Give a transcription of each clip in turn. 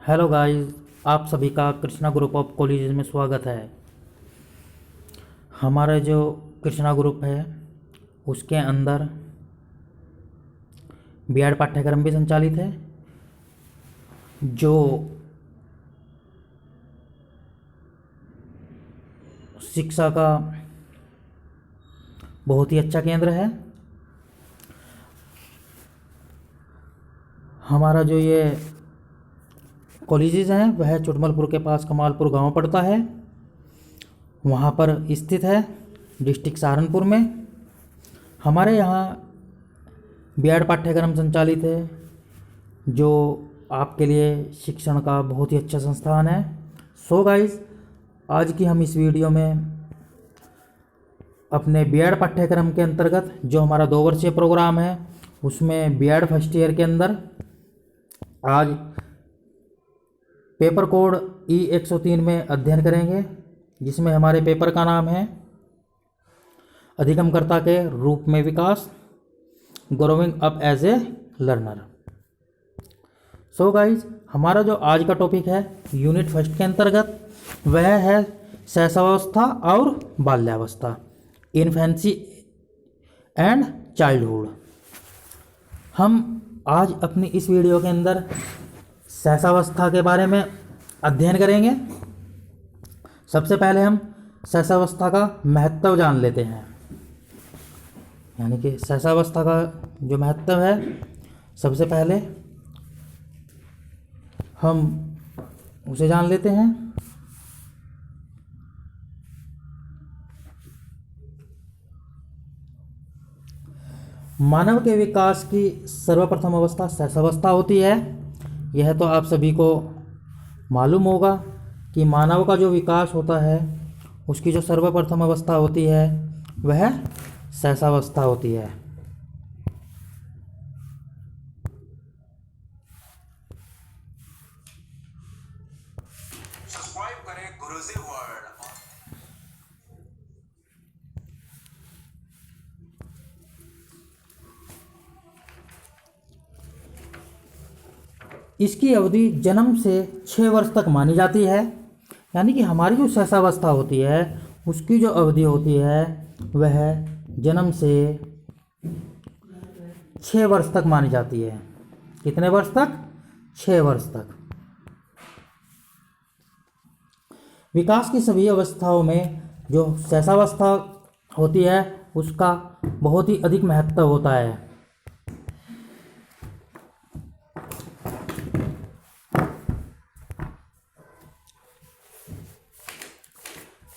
Hello guys, आप सभी का कृष्णा ग्रुप ऑफ कॉलेजेस में स्वागत है। हमारा जो कृष्णा ग्रुप है उसके अंदर बीएड पाठ्यक्रम भी संचालित है, जो शिक्षा का बहुत ही अच्छा केंद्र है। हमारा जो ये कॉलेजेस हैं वह चुटमलपुर के पास कमालपुर गांव पड़ता है, वहाँ पर स्थित है, डिस्ट्रिक्ट सहारनपुर में। हमारे यहाँ बीएड पाठ्यक्रम संचालित है, जो आपके लिए शिक्षण का बहुत ही अच्छा संस्थान है। सो गाइस, आज की हम इस वीडियो में अपने बीएड पाठ्यक्रम के अंतर्गत जो हमारा 2 वर्षीय प्रोग्राम है उसमें बीएड फर्स्ट ईयर के अंदर आज पेपर कोड E103 में अध्ययन करेंगे, जिसमें हमारे पेपर का नाम है अधिगमकर्ता के रूप में विकास, growing up as a learner. So guys, हमारा जो आज का टॉपिक है यूनिट फर्स्ट के अंतर्गत वह है शैशवावस्था और बाल्यावस्था, इन्फेंसी एंड चाइल्डहुड। हम आज अपनी इस वीडियो के अंदर शैशवावस्था के बारे में अध्ययन करेंगे। सबसे पहले हम शैशवावस्था का महत्व जान लेते हैं, यानी कि शैशवावस्था का जो महत्व है सबसे पहले हम उसे जान लेते हैं। मानव के विकास की सर्वप्रथम अवस्था शैशवावस्था होती है। यह तो आप सभी को मालूम होगा कि मानव का जो विकास होता है उसकी जो सर्वप्रथम अवस्था होती है वह शैशवावस्था होती है। सब्सक्राइब करें गुरुजी वर्ल्ड। इसकी अवधि जन्म से 6 वर्ष तक मानी जाती है, यानी कि हमारी जो शैशवावस्था होती है उसकी जो अवधि होती है वह जन्म से 6 वर्ष तक मानी जाती है। कितने वर्ष तक? 6 वर्ष तक। विकास की सभी अवस्थाओं में जो शैशवावस्था होती है उसका बहुत ही अधिक महत्व होता है।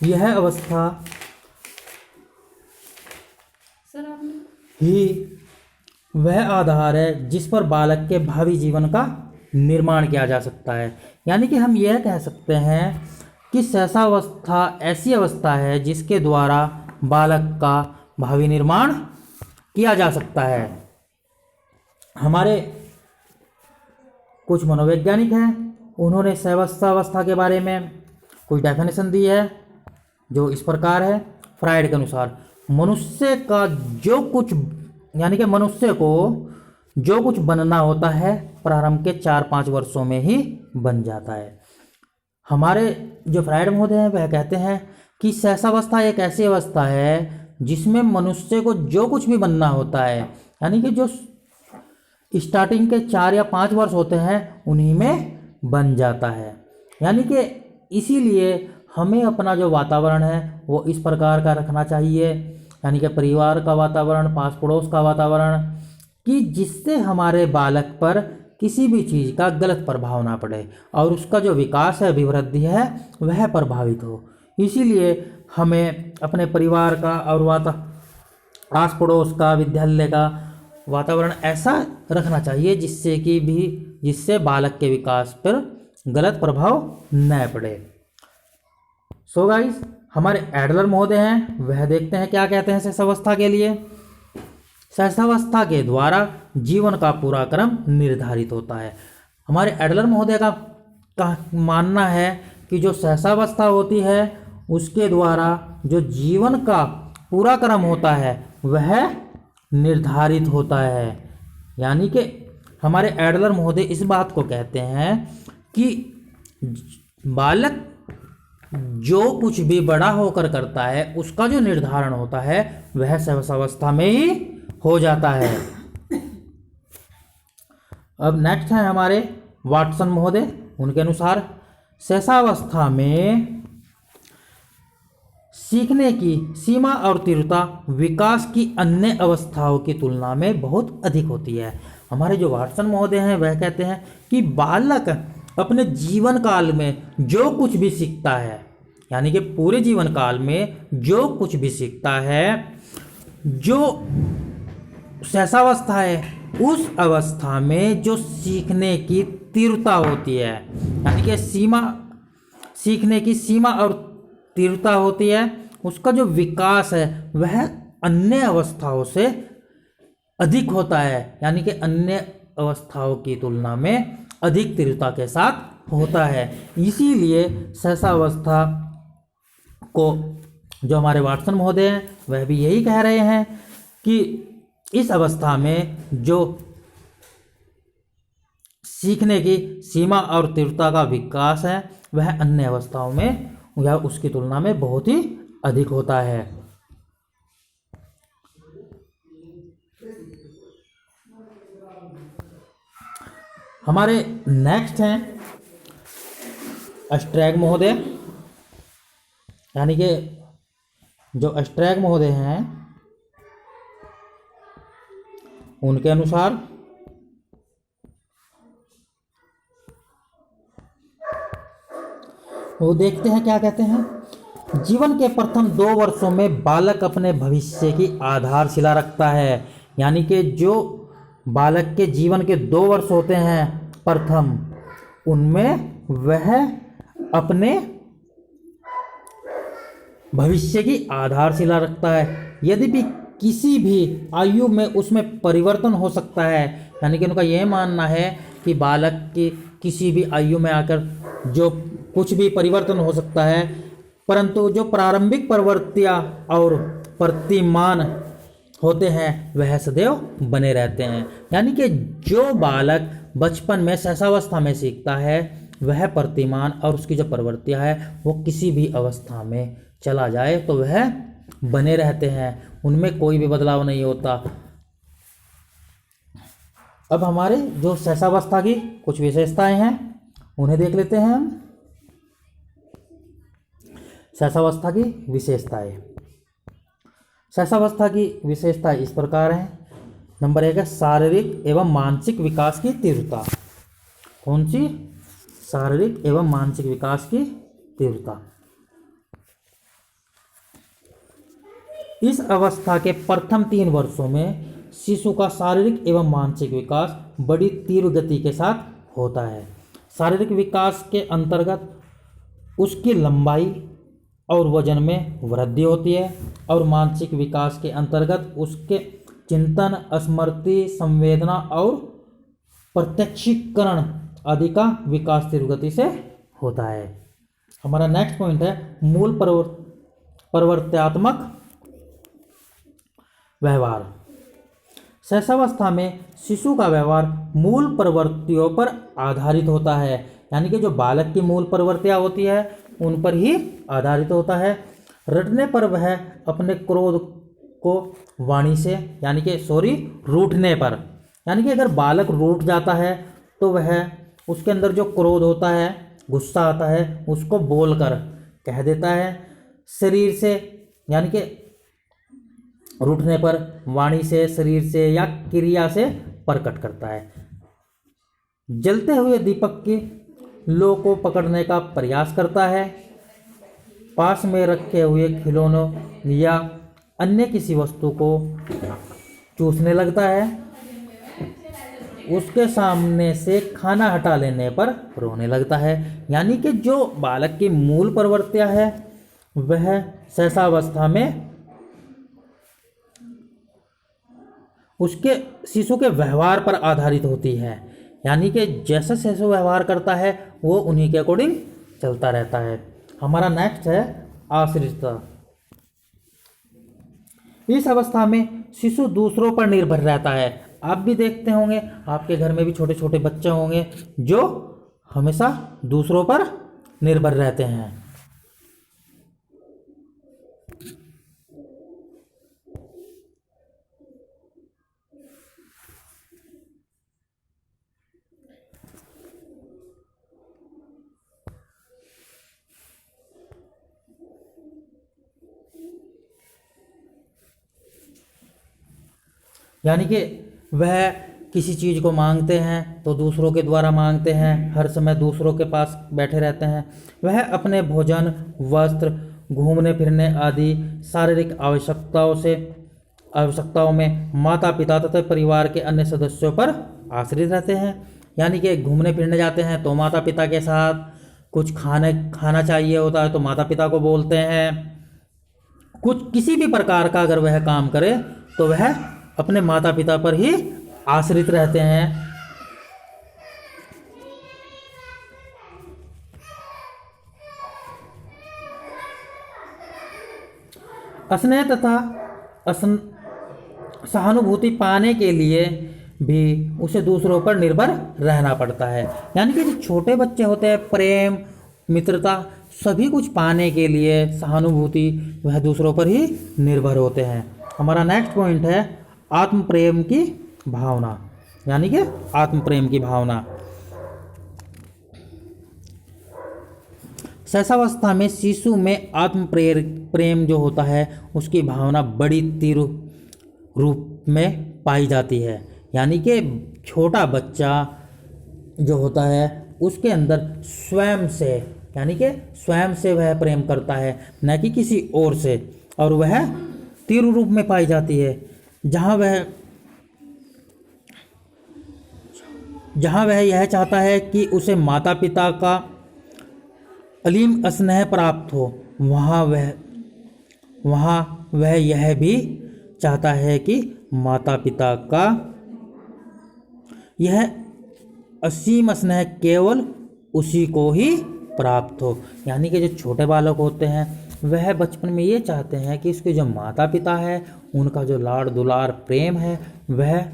यह अवस्था ही वह आधार है जिस पर बालक के भावी जीवन का निर्माण किया जा सकता है। यानी कि हम यह कह सकते हैं कि शैशवावस्था ऐसी अवस्था है जिसके द्वारा बालक का भावी निर्माण किया जा सकता है। हमारे कुछ मनोवैज्ञानिक हैं, उन्होंने शैशवावस्था के बारे में कुछ डेफिनेशन दी है जो इस प्रकार है। फ्राइड के अनुसार मनुष्य का जो कुछ, यानी कि मनुष्य को जो कुछ बनना होता है प्रारंभ के 4-5 वर्षों में ही बन जाता है। हमारे जो फ्राइड महोदय हैं वह कहते हैं कि शैशवावस्था एक ऐसी अवस्था है जिसमें मनुष्य को जो कुछ भी बनना होता है, यानी कि जो स्टार्टिंग के 4 या 5 वर्ष होते हैं उन्हीं में बन जाता है। यानी कि इसीलिए हमें अपना जो वातावरण है वो इस प्रकार का रखना चाहिए, यानी कि परिवार का वातावरण, पास पड़ोस का वातावरण, कि जिससे हमारे बालक पर किसी भी चीज़ का गलत प्रभाव ना पड़े और उसका जो विकास है, अभिवृद्धि है, वह प्रभावित हो। इसीलिए हमें अपने परिवार का और आस पड़ोस का, विद्यालय का वातावरण ऐसा रखना चाहिए जिससे बालक के विकास पर गलत प्रभाव न पड़े। सो गाइस, हमारे एडलर महोदय हैं, वह देखते हैं क्या कहते हैं शैशवावस्था के लिए। शैशवावस्था के द्वारा जीवन का पूरा क्रम निर्धारित होता है। हमारे एडलर महोदय का मानना है कि जो शैशवावस्था होती है उसके द्वारा जो जीवन का पूरा क्रम होता है वह निर्धारित होता है। यानी कि हमारे एडलर महोदय इस बात को कहते हैं कि बालक जो कुछ भी बड़ा होकर करता है उसका जो निर्धारण होता है वह शैशवावस्था में ही हो जाता है। अब नेक्स्ट है हमारे वाटसन महोदय, उनके अनुसार शैशवावस्था में सीखने की सीमा और तीव्रता विकास की अन्य अवस्थाओं की तुलना में बहुत अधिक होती है। हमारे जो वाटसन महोदय हैं वह कहते हैं कि बालक अपने जीवन काल में जो कुछ भी सीखता है, यानी कि पूरे जीवन काल में जो कुछ भी सीखता है, जो शैशवावस्था है उस अवस्था में जो सीखने की तीव्रता होती है, यानी कि सीखने की सीमा और तीव्रता होती है, उसका जो विकास है वह अन्य अवस्थाओं से अधिक होता है, यानी कि अन्य अवस्थाओं की तुलना में अधिक तीव्रता के साथ होता है। इसीलिए शैशवावस्था को जो हमारे वाटसन महोदय हैं वह भी यही कह रहे हैं कि इस अवस्था में जो सीखने की सीमा और तीव्रता का विकास है वह अन्य अवस्थाओं में या उसकी तुलना में बहुत ही अधिक होता है। हमारे नेक्स्ट हैं अस्ट्रैग महोदय, यानी कि जो अस्ट्रैग महोदय हैं उनके अनुसार वो देखते हैं क्या कहते हैं। जीवन के प्रथम 2 वर्षों में बालक अपने भविष्य की आधारशिला रखता है, यानी कि जो बालक के जीवन के 2 वर्ष होते हैं प्रथम, उनमें वह अपने भविष्य की आधारशिला रखता है। यदि भी किसी भी आयु में उसमें परिवर्तन हो सकता है, यानी कि उनका यह मानना है कि बालक की किसी भी आयु में आकर जो कुछ भी परिवर्तन हो सकता है, परंतु जो प्रारंभिक प्रवृत्तियाँ और प्रतिमान होते हैं वह सदैव बने रहते हैं। यानी कि जो बालक बचपन में शैशवावस्था में सीखता है वह प्रतिमान और उसकी जो प्रवृत्तियाँ है वो किसी भी अवस्था में चला जाए तो वह बने रहते हैं, उनमें कोई भी बदलाव नहीं होता। अब हमारे जो शैशवावस्था की कुछ विशेषताएं हैं उन्हें देख लेते हैं हम। शैशवावस्था की विशेषताएं, शैशवावस्था की विशेषताएं इस प्रकार हैं। नंबर 1 है शारीरिक एवं मानसिक विकास की तीव्रता। कौन सी? शारीरिक एवं मानसिक विकास की तीव्रता। इस अवस्था के प्रथम 3 वर्षों में शिशु का शारीरिक एवं मानसिक विकास बड़ी तीव्र गति के साथ होता है। शारीरिक विकास के अंतर्गत उसकी लंबाई और वजन में वृद्धि होती है और मानसिक विकास के अंतर्गत उसके चिंतन, स्मृति, संवेदना और प्रत्यक्षीकरण आदि का विकास तीव्र गति से होता है। हमारा नेक्स्ट पॉइंट है मूल परिवर्तनात्मक व्यवहार। शैशवावस्था में शिशु का व्यवहार मूल प्रवृत्तियों पर आधारित होता है, यानी कि जो बालक की मूल प्रवृत्तियां होती है उन पर ही आधारित होता है। रटने पर वह अपने क्रोध को वाणी से, यानी कि रूठने पर, यानी कि अगर बालक रूठ जाता है तो वह उसके अंदर जो क्रोध होता है, गुस्सा आता है, उसको बोलकर कह देता है। शरीर से, यानी कि रूठने पर वाणी से, शरीर से या क्रिया से प्रकट करता है। जलते हुए दीपक की लो को पकड़ने का प्रयास करता है। पास में रखे हुए खिलौनों या अन्य किसी वस्तु को चूसने लगता है। उसके सामने से खाना हटा लेने पर रोने लगता है। यानी कि जो बालक की मूल प्रवृत्तियां है वह शैशवावस्था में उसके शिशु के व्यवहार पर आधारित होती है, यानी कि जैसा शिशु व्यवहार करता है वो उन्हीं के अकॉर्डिंग चलता रहता है। हमारा नेक्स्ट है आश्रितता। इस अवस्था में शिशु दूसरों पर निर्भर रहता है। आप भी देखते होंगे, आपके घर में भी छोटे छोटे बच्चे होंगे जो हमेशा दूसरों पर निर्भर रहते हैं। यानी कि वह किसी चीज़ को मांगते हैं तो दूसरों के द्वारा मांगते हैं, हर समय दूसरों के पास बैठे रहते हैं। वह अपने भोजन, वस्त्र, घूमने फिरने आदि शारीरिक आवश्यकताओं में माता पिता तथा परिवार के अन्य सदस्यों पर आश्रित रहते हैं। यानी कि घूमने फिरने जाते हैं तो माता पिता के साथ, कुछ खाना चाहिए होता है तो माता पिता को बोलते हैं, किसी भी प्रकार का अगर वह काम करे तो वह अपने माता पिता पर ही आश्रित रहते हैं। स्नेह तथा सहानुभूति पाने के लिए भी उसे दूसरों पर निर्भर रहना पड़ता है। यानी कि जो छोटे बच्चे होते हैं, प्रेम, मित्रता, सभी कुछ पाने के लिए सहानुभूति वह दूसरों पर ही निर्भर होते हैं। हमारा नेक्स्ट पॉइंट है आत्म प्रेम की भावना। यानी कि आत्म प्रेम की भावना। शैशवावस्था में शिशु में आत्म प्रेम जो होता है उसकी भावना बड़ी तीव्र रूप में पाई जाती है। यानी कि छोटा बच्चा जो होता है उसके अंदर स्वयं से, यानी कि स्वयं से वह प्रेम करता है, न कि किसी और से, और वह तीव्र रूप में पाई जाती है। जहाँ वह यह चाहता है कि उसे माता पिता का अलीम स्नेह प्राप्त हो, वहाँ वह यह भी चाहता है कि माता पिता का यह असीम स्नेह केवल उसी को ही प्राप्त हो। यानी कि जो छोटे बालक होते हैं वह बचपन में ये चाहते हैं कि उसके जो माता पिता है उनका जो लाड़ दुलार प्रेम है वह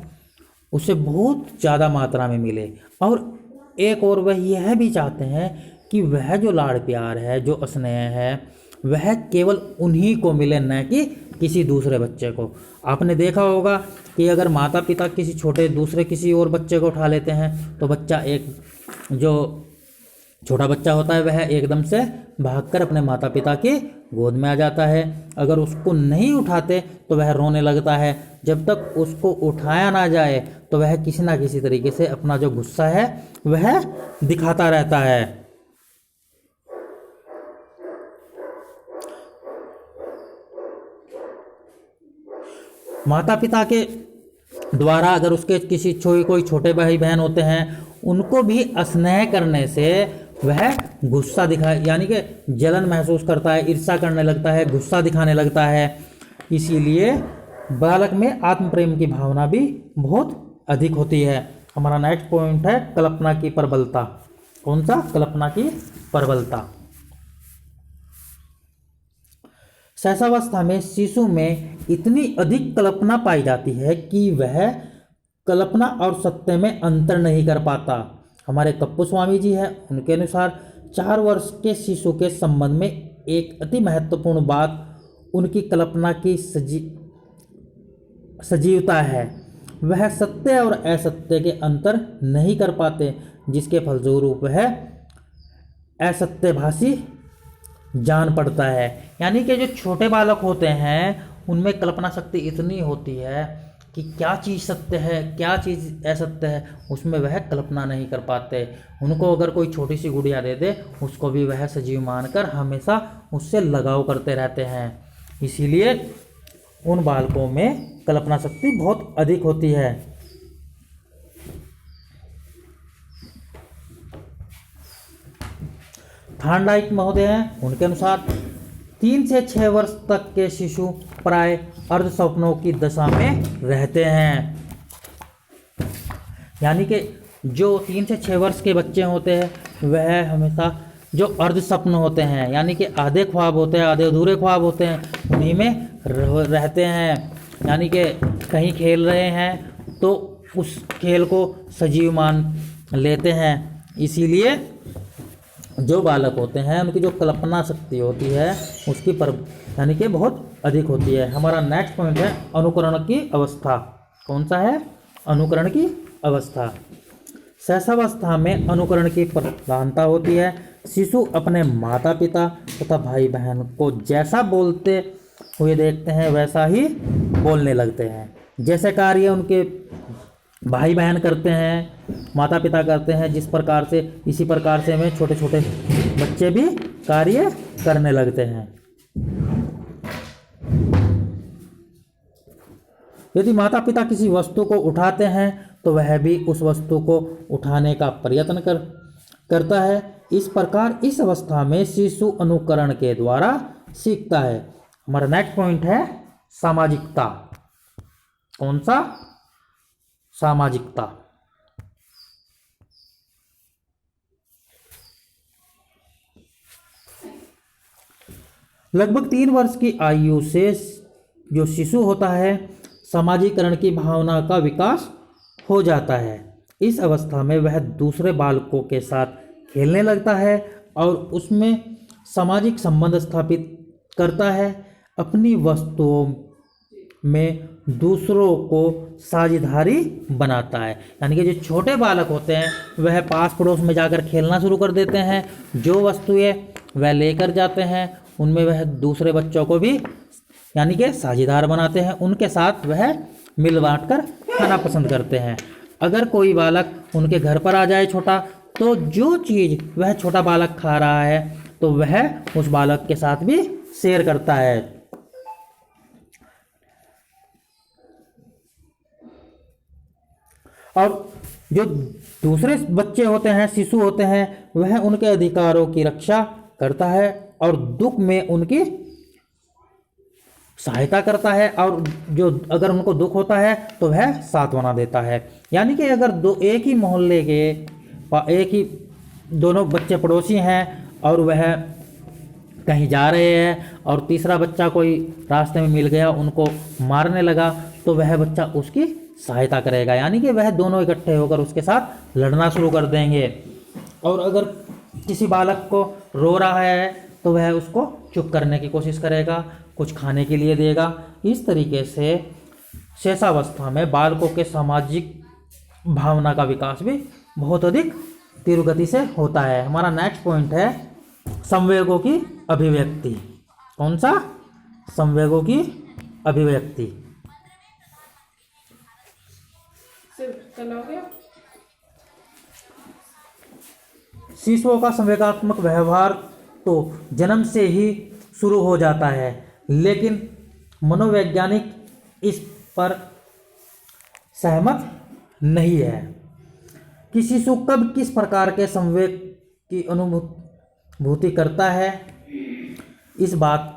उसे बहुत ज़्यादा मात्रा में मिले, और एक और वह यह भी चाहते हैं कि वह जो लाड़ प्यार है, जो स्नेह है, वह केवल उन्हीं को मिले, न कि किसी दूसरे बच्चे को। आपने देखा होगा कि अगर माता पिता किसी और बच्चे को उठा लेते हैं तो बच्चा, एक जो छोटा बच्चा होता है वह एकदम से भागकर अपने माता पिता की गोद में आ जाता है। अगर उसको नहीं उठाते तो वह रोने लगता है। जब तक उसको उठाया ना जाए तो वह किसी ना किसी तरीके से अपना जो गुस्सा है वह दिखाता रहता है। माता पिता के द्वारा अगर उसके कोई छोटे भाई बहन होते हैं उनको भी स्नेह करने से वह गुस्सा दिखाए, यानी कि जलन महसूस करता है, ईर्ष्या करने लगता है, गुस्सा दिखाने लगता है। इसीलिए बालक में आत्म प्रेम की भावना भी बहुत अधिक होती है। हमारा नेक्स्ट पॉइंट है कल्पना की प्रबलता। कौन सा? कल्पना की प्रबलता। शैशवावस्था में शिशु में इतनी अधिक कल्पना पाई जाती है कि वह कल्पना और सत्य में अंतर नहीं कर पाता। हमारे कप्पू स्वामी जी हैं, उनके अनुसार 4 वर्ष के शिशु के संबंध में एक अति महत्वपूर्ण बात उनकी कल्पना की सजीवता है। वह सत्य और असत्य के अंतर नहीं कर पाते, जिसके फलस्वरूप वह असत्यभाषी जान पड़ता है। यानी कि जो छोटे बालक होते हैं उनमें कल्पना शक्ति इतनी होती है कि क्या चीज़ सत्य है, क्या चीज़ असत्य है, उसमें वह कल्पना नहीं कर पाते। उनको अगर कोई छोटी सी गुड़िया दे दे उसको भी वह सजीव मानकर हमेशा उससे लगाव करते रहते हैं। इसीलिए उन बालकों में कल्पना शक्ति बहुत अधिक होती है। थार्नडाइक महोदय हैं, उनके अनुसार 3 से 6 वर्ष तक के शिशु प्राय अर्ध स्वप्नों की दशा में रहते हैं। यानी कि जो 3 से 6 वर्ष के बच्चे होते हैं वह हमेशा जो अर्ध स्वप्न होते हैं, यानी कि आधे ख्वाब होते हैं, आधे अधूरे ख्वाब होते हैं, उन्हीं में रहते हैं। यानी कि कहीं खेल रहे हैं तो उस खेल को सजीव मान लेते हैं। इसीलिए जो बालक होते हैं उनकी जो कल्पना शक्ति होती है उसकी पर यानी कि बहुत अधिक होती है। हमारा नेक्स्ट पॉइंट है अनुकरण की अवस्था। कौन सा है? अनुकरण की अवस्था। शैशवावस्था में अनुकरण की प्रधानता होती है। शिशु अपने माता पिता तथा भाई बहन को जैसा बोलते हुए देखते हैं वैसा ही बोलने लगते हैं। जैसे कार्य उनके भाई बहन करते हैं, माता पिता करते हैं, जिस प्रकार से इसी प्रकार से में छोटे छोटे बच्चे भी कार्य करने लगते हैं। यदि माता पिता किसी वस्तु को उठाते हैं तो वह भी उस वस्तु को उठाने का प्रयत्न करता है। इस प्रकार इस अवस्था में शिशु अनुकरण के द्वारा सीखता है। हमारा नेक्स्ट पॉइंट है सामाजिकता। कौन सा? सामाजिकता। लगभग 3 वर्ष की आयु से जो शिशु होता है सामाजिकरण की भावना का विकास हो जाता है। इस अवस्था में वह दूसरे बालकों के साथ खेलने लगता है और उसमें सामाजिक संबंध स्थापित करता है। अपनी वस्तुओं में दूसरों को साझेदारी बनाता है। यानी कि जो छोटे बालक होते हैं वह पास पड़ोस में जाकर खेलना शुरू कर देते हैं। जो वस्तुएं वह लेकर जाते हैं उनमें वह दूसरे बच्चों को भी यानी कि साझेदार बनाते हैं। उनके साथ वह मिल बांट कर खाना पसंद करते हैं। अगर कोई बालक उनके घर पर आ जाए छोटा, तो जो चीज़ वह छोटा बालक खा रहा है तो वह उस बालक के साथ भी शेयर करता है। और जो दूसरे बच्चे होते हैं, शिशु होते हैं, वह उनके अधिकारों की रक्षा करता है और दुख में उनकी सहायता करता है। और जो अगर उनको दुख होता है तो वह साथ बना देता है। यानी कि अगर एक ही मोहल्ले के एक ही दोनों बच्चे पड़ोसी हैं और वह कहीं जा रहे हैं और तीसरा बच्चा कोई रास्ते में मिल गया, उनको मारने लगा, तो वह बच्चा उसकी सहायता करेगा। यानी कि वह दोनों इकट्ठे होकर उसके साथ लड़ना शुरू कर देंगे। और अगर किसी बालक को रो रहा है तो वह उसको चुप करने की कोशिश करेगा, कुछ खाने के लिए देगा। इस तरीके से शैशवावस्था में बालकों के सामाजिक भावना का विकास भी बहुत अधिक तीव्र गति से होता है। हमारा नेक्स्ट पॉइंट है संवेगों की अभिव्यक्ति। कौन सा? संवेगों की अभिव्यक्ति। शिशुओं का संवेगात्मक व्यवहार तो जन्म से ही शुरू हो जाता है, लेकिन मनोवैज्ञानिक इस पर सहमत नहीं है कि शिशु कब किस प्रकार के संवेग की अनुभूति करता है। इस बात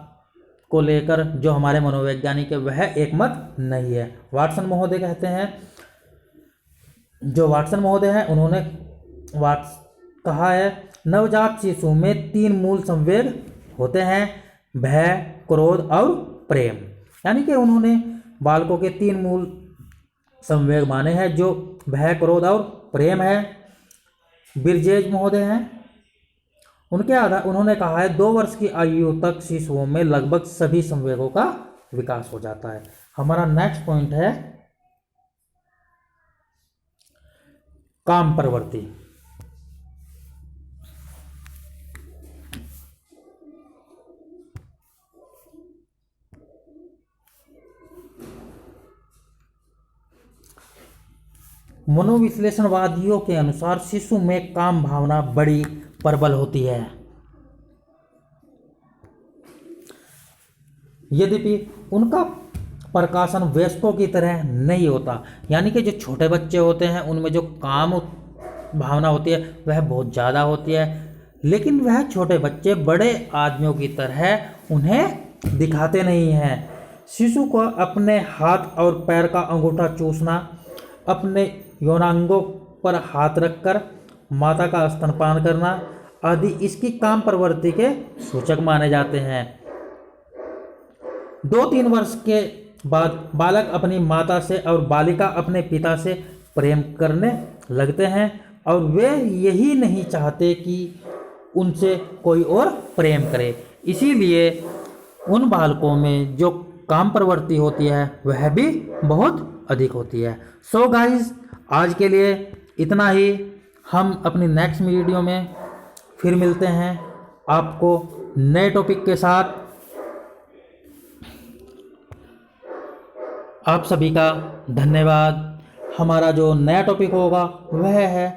को लेकर जो हमारे मनोवैज्ञानिक है वह एकमत नहीं है। वाटसन महोदय कहते हैं, जो वाटसन महोदय हैं उन्होंने कहा है नवजात शिशु में 3 मूल संवेग होते हैं, भय, क्रोध और प्रेम। यानी कि उन्होंने बालकों के 3 मूल संवेग माने हैं, जो भय, क्रोध और प्रेम है। बिरजेज महोदय हैं, उनके आधार उन्होंने कहा है 2 वर्ष की आयु तक शिशुओं में लगभग सभी संवेगों का विकास हो जाता है। हमारा नेक्स्ट पॉइंट है काम प्रवृत्ति। मनोविश्लेषणवादियों के अनुसार शिशु में काम भावना बड़ी प्रबल होती है। यद्यपि उनका प्रकाशन वयस्कों की तरह नहीं होता। यानी कि जो छोटे बच्चे होते हैं उनमें जो काम भावना होती है वह बहुत ज़्यादा होती है, लेकिन वह छोटे बच्चे बड़े आदमियों की तरह उन्हें दिखाते नहीं हैं। शिशु को अपने हाथ और पैर का अंगूठा चूसना, अपने यौनांगों पर हाथ रखकर माता का स्तनपान करना आदि इसकी काम प्रवृत्ति के सूचक माने जाते हैं। 2-3 वर्ष के बाद बालक अपनी माता से और बालिका अपने पिता से प्रेम करने लगते हैं। और वे यही नहीं चाहते कि उनसे कोई और प्रेम करे। इसीलिए उन बालकों में जो काम प्रवृत्ति होती है वह भी बहुत अधिक होती है। सो गाइस, आज के लिए इतना ही। हम अपनी नेक्स्ट वीडियो में फिर मिलते हैं आपको नए टॉपिक के साथ। आप सभी का धन्यवाद। हमारा जो नया टॉपिक होगा वह है,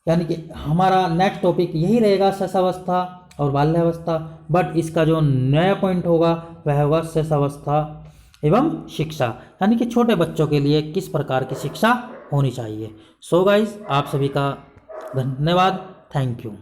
यानी कि हमारा नेक्स्ट टॉपिक यही रहेगा शिशावस्था और बाल्यावस्था, बट इसका जो नया पॉइंट होगा वह होगा शिशावस्था एवं शिक्षा, यानी कि छोटे बच्चों के लिए किस प्रकार की शिक्षा होनी चाहिए। सो गाइस, आप सभी का धन्यवाद। Thank you.